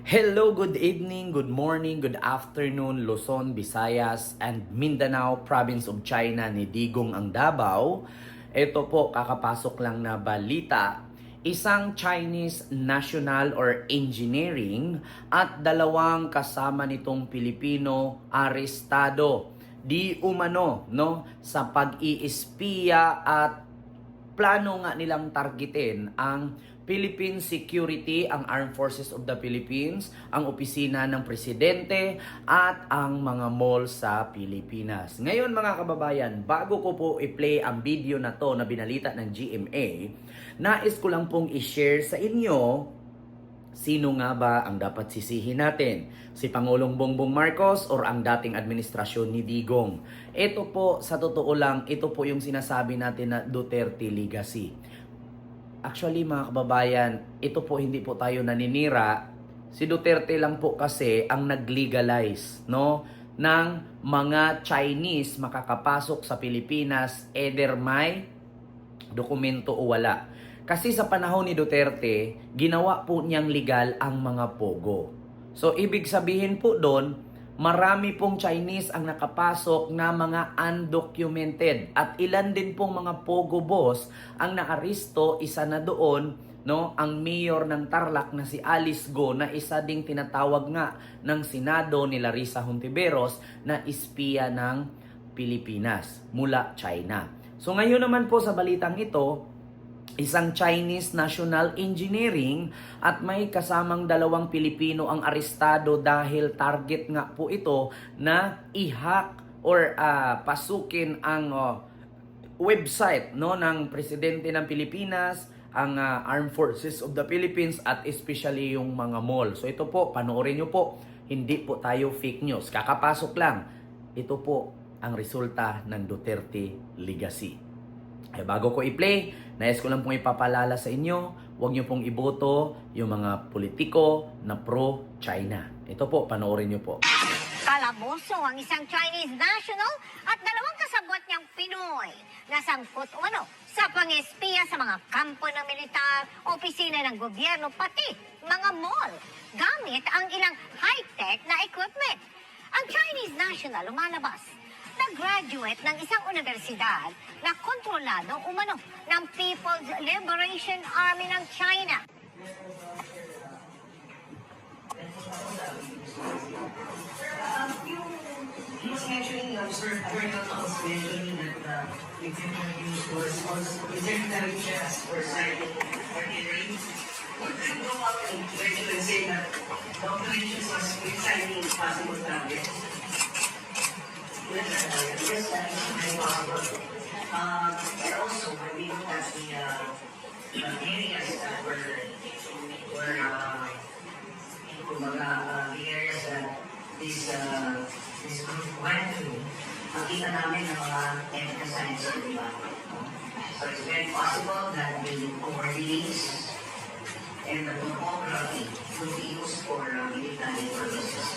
Hello, good evening, good morning, good afternoon, Luzon, Visayas, and Mindanao, Province of China ni Digong ang Davao. Ito po, kakapasok lang na balita. Isang Chinese national or engineering at dalawang kasama nitong Pilipino arestado. Di umano, no, sa pag-iispiya at plano nga nilang targetin ang Philippine Security, ang Armed Forces of the Philippines, ang opisina ng presidente at ang mga mall sa Pilipinas. Ngayon mga kababayan, bago ko po i-play ang video na to na binalita ng GMA, nais ko lang pong i-share sa inyo sino nga ba ang dapat sisihin natin? Si Pangulong Bongbong Marcos or ang dating administrasyon ni Digong? Ito po, sa totoo lang, ito po yung sinasabi natin na Duterte legacy. Actually mga kababayan, ito po hindi po tayo naninira. Si Duterte lang po kasi ang nag-legalize, no, ng mga Chinese makakapasok sa Pilipinas, either may dokumento o wala. Kasi sa panahon ni Duterte, ginawa po niyang legal ang mga pogo. So, ibig sabihin po doon, marami pong Chinese ang nakapasok na mga undocumented. At ilan din pong mga pogo boss ang naaresto, isa na doon, no, ang mayor ng Tarlac na si Alice Go, na isa ding tinatawag nga ng Senado ni Larissa Hontiveros na espiya ng Pilipinas mula China. So ngayon naman po sa balitang ito, isang Chinese national engineering at may kasamang dalawang Pilipino ang arestado dahil target nga po ito na i-hack or pasukin ang website, no, ng presidente ng Pilipinas, ang Armed Forces of the Philippines at especially yung mga mall. So ito po, panoorin nyo po, hindi po tayo fake news. Kakapasok lang. Ito po ang resulta ng Duterte legacy. Bago ko i-play, nais ko lang pong ipapalala sa inyo, huwag nyo pong iboto yung mga politiko na pro-China. Ito po, panoorin nyo po. Kalaboso ang isang Chinese national at dalawang kasabwat niyang Pinoy na sangkot umano sa pang-espiya sa mga kampo ng militar, opisina ng gobyerno, pati mga mall, gamit ang ilang high-tech na equipment. Ang Chinese national lumalabas na graduate ng isang universidad na kontrolado umano ng People's Liberation Army ng China. He was mentioning, Sir Colonel was mentioning that the interviews was interview checks for signing artillery. Would you go out and venture and say that the operations was signing possible targets? Yes, that is very possible. And also, when we look at the areas that the areas that this group went to, makita namin ng mga technical science, diba? So it's very possible that the overlays and the topography will be used for military purposes.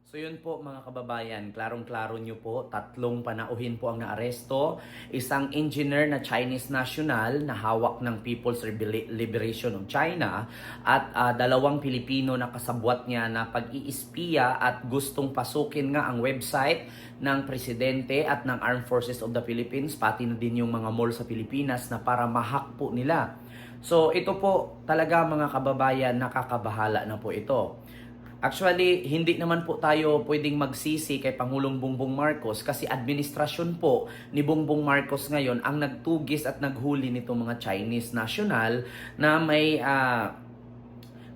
So yun po mga kababayan, klarong-klaro nyo po, tatlong panauhin po ang naaresto. Isang engineer na Chinese national na hawak ng People's Liberation of China at dalawang Pilipino na kasabwat niya na pag-iispiya at gustong pasukin nga ang website ng presidente at ng Armed Forces of the Philippines, pati na din yung mga mall sa Pilipinas na para ma-hack po nila. So ito po talaga mga kababayan, nakakabahala na po ito. Actually, hindi naman po tayo pwedeng magsisi kay Pangulong Bongbong Marcos kasi administrasyon po ni Bongbong Marcos ngayon ang nagtugis at naghuli nitong mga Chinese national na may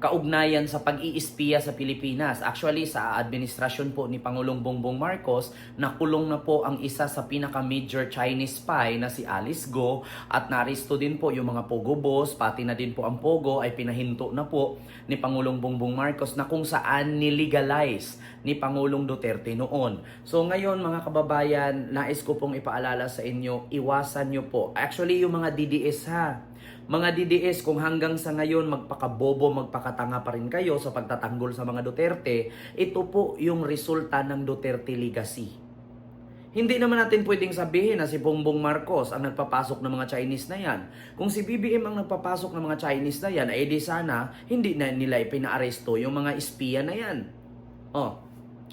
kaugnayan sa pag-iispiya sa Pilipinas. Actually, sa administrasyon po ni Pangulong Bongbong Marcos, nakulong na po ang isa sa pinaka-major Chinese spy na si Alice Go at naaresto din po yung mga Pogo boss, pati na din po ang Pogo ay pinahinto na po ni Pangulong Bongbong Marcos na kung saan nilegalize ni Pangulong Duterte noon. So ngayon mga kababayan, nais ko pong ipaalala sa inyo, iwasan nyo po. Actually, yung mga DDS ha, mga DDS, kung hanggang sa ngayon magpakabobo, magpakatanga pa rin kayo sa pagtatanggol sa mga Duterte, ito po yung resulta ng Duterte legacy. Hindi naman natin pwedeng sabihin na si Bongbong Marcos ang nagpapasok ng mga Chinese na yan. Kung si BBM ang nagpapasok ng mga Chinese na yan, ay di sana hindi na nila ipinaaresto yung mga espiya na yan. Oh,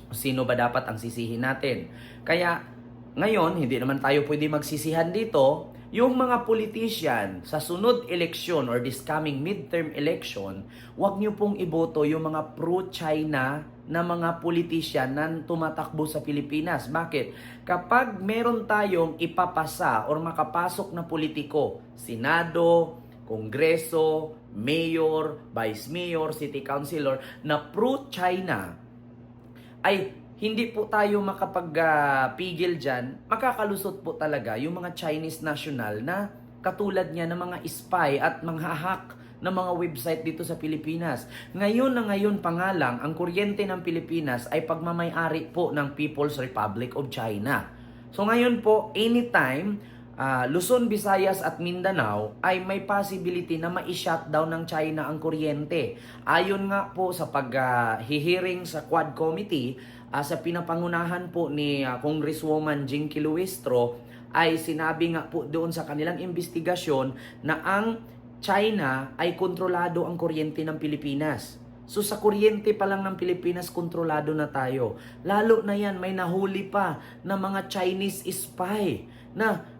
sino ba dapat ang sisihin natin? Kaya ngayon, hindi naman tayo pwede magsisihan dito. Yung mga politician sa sunod eleksyon or this coming midterm election, wag nyo pong iboto yung mga pro-China na mga politician na tumatakbo sa Pilipinas. Bakit? Kapag meron tayong ipapasa or makapasok na politiko, Senado, Kongreso, Mayor, Vice Mayor, City Councilor na pro-China, ay hindi po tayo makapagpigil dyan, makakalusot po talaga yung mga Chinese national na katulad niya ng mga spy at manghahack ng mga website dito sa Pilipinas. Ngayon na ngayon pa nga lang, ang kuryente ng Pilipinas ay pagmamay-ari po ng People's Republic of China. So ngayon po, anytime, Luzon, Visayas at Mindanao ay may possibility na ma-shutdown ng China ang kuryente. Ayon nga po sa pag-hearing sa Quad Committee, sa pinapangunahan po ni Congresswoman Jinky Luistro, ay sinabi nga po doon sa kanilang investigasyon na ang China ay kontrolado ang kuryente ng Pilipinas. So sa kuryente pa lang ng Pilipinas, kontrolado na tayo. Lalo na yan, may nahuli pa na mga Chinese spy na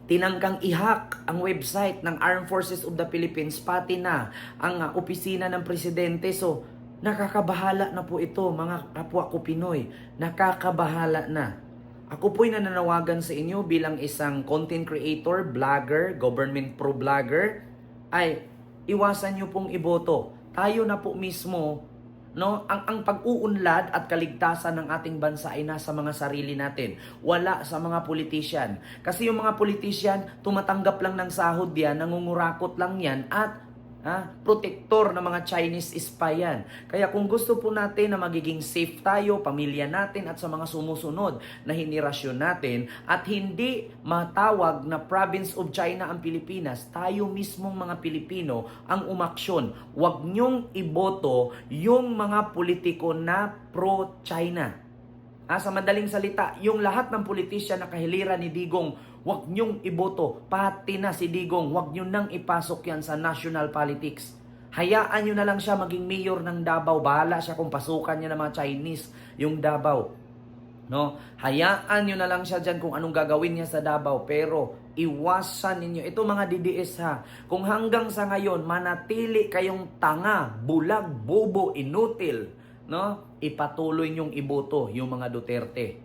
tinangkang i-hack ang website ng Armed Forces of the Philippines, pati na ang opisina ng Presidente. So nakakabahala na po ito, mga kapwa ko Pinoy. Nakakabahala na. Ako po'y nananawagan sa inyo bilang isang content creator, vlogger, government pro-vlogger, ay iwasan nyo pong iboto. Tayo na po mismo, no? Ang pag-uunlad at kaligtasan ng ating bansa ay nasa mga sarili natin. Wala sa mga politician. Kasi yung mga politician, tumatanggap lang ng sahod yan, nangungurakot lang yan, at protektor ng mga Chinese spy yan. Kaya kung gusto po natin na magiging safe tayo, pamilya natin at sa mga sumusunod na henerasyon natin, at hindi matawag na province of China ang Pilipinas, tayo mismong mga Pilipino ang umaksyon. Huwag nyong iboto yung mga politiko na pro-China. Sa madaling salita, yung lahat ng politisyan na kahiliran ni Digong, huwag nyong iboto, pati na si Digong, huwag nyo nang ipasok yan sa national politics. Hayaan nyo na lang siya maging mayor ng Davao. Bahala siya kung pasukan niya ng mga Chinese yung Davao. No? Hayaan nyo na lang siya dyan kung anong gagawin niya sa Davao. Pero iwasan ninyo. Ito mga DDS ha. Kung hanggang sa ngayon, manatili kayong tanga, bulag, bobo, inutil, no? Ipatuloy nyong iboto yung mga Duterte.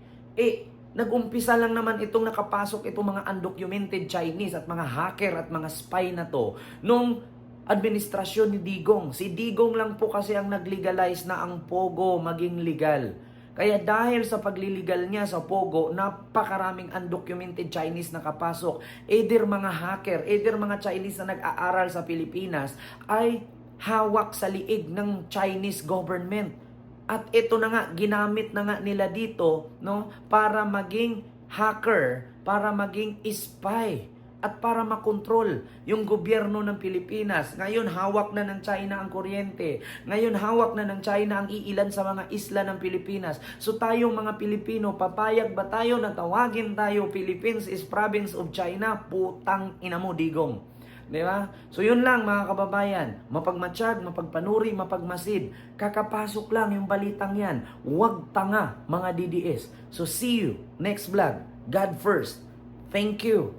Nag-umpisa lang naman itong nakapasok itong mga undocumented Chinese at mga hacker at mga spy na to nung administrasyon ni Digong. Si Digong lang po kasi ang nag-legalize na ang Pogo maging legal. Kaya dahil sa pagliligal niya sa Pogo, napakaraming undocumented Chinese nakapasok. Either mga hacker, either mga Chinese na nag-aaral sa Pilipinas ay hawak sa liig ng Chinese government. At ito na nga, ginamit na nga nila dito, no, para maging hacker, para maging spy, at para makontrol yung gobyerno ng Pilipinas. Ngayon, hawak na ng China ang kuryente. Ngayon, hawak na ng China ang iilan sa mga isla ng Pilipinas. So tayong mga Pilipino, papayag ba tayo na tawagin tayo Philippines is province of China? Putang ina mo, Digong. Di ba? So yun lang mga kababayan, mapagmatsyag, mapagpanuri, mapagmasid, kakapasok lang yung balitang yan. Huwag tanga mga DDS. So see you next vlog. God first. Thank you.